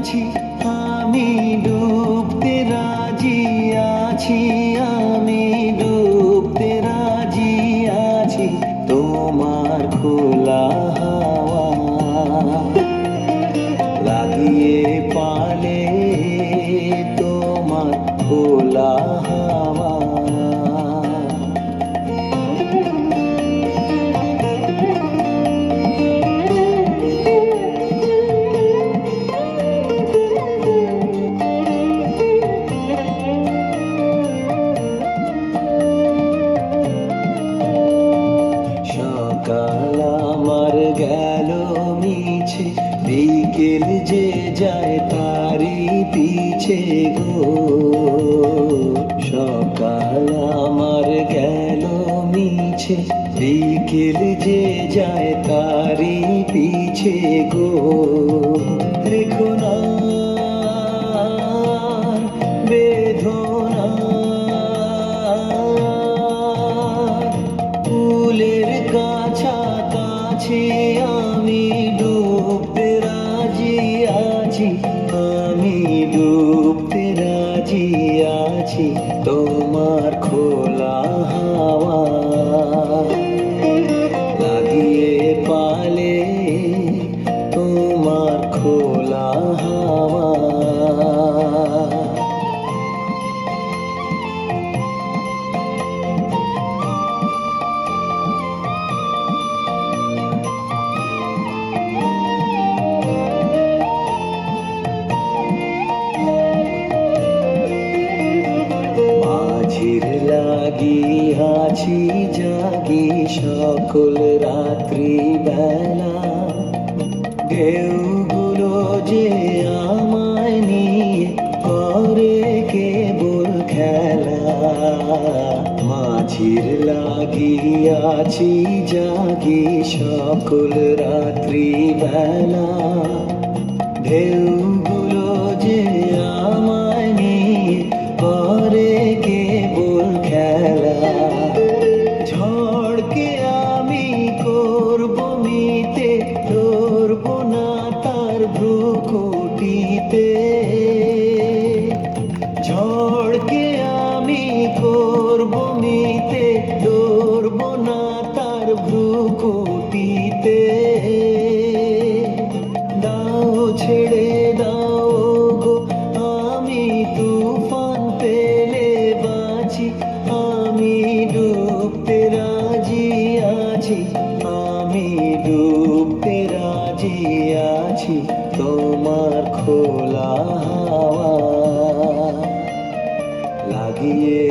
আছি, আমি ডুবতে রাজি আছি, আমি ডুবতে রাজি আছি তোমার খোলা হাওয়া লাগিয়ে পালে, তোমার খোলা হাওয়া। সকাল আমার গেল মিছে, বিকেল যে যায় তারি পিছে গো। সকাল আমার গেল মিছে, বিকেল যে যায় তারি পিছে গো। রেখো না বেদনা, ফুলের কাছাকাছি আমি ডুবতে রাজি আছি, আমি ডুবতে রাজি আছি তোমার খোলা হাওয়া লাগিয়ে পালে, তোমার খোলা হাওয়া। মাঝির লাগিয়াছি জাগি সকল রাত্রি বেলা, ঢেউগুলো যে আমায় নিয়ে করে কেবল খেলা। মাঝির লাগিয়াছি জাগি সকল রাত্রি বেলা, ঢেউগুলো যে আমায় নিয়ে করে কেবল খেলা। ঝড়কে আমি করব মিতে, ধরব না তার ভ্রুকুটিতে। ঝড়কে আমি করব মিতে, ধরব না তার ভ্রুকুটিতে। দাও ছেড়ে দাও গো, আমি তুফান পেলে বাঁচি, আমি ডুবতে রাজি আছি, আমি ডুবতে রাজি আছি তোমার খোলা হাওয়া লাগিয়ে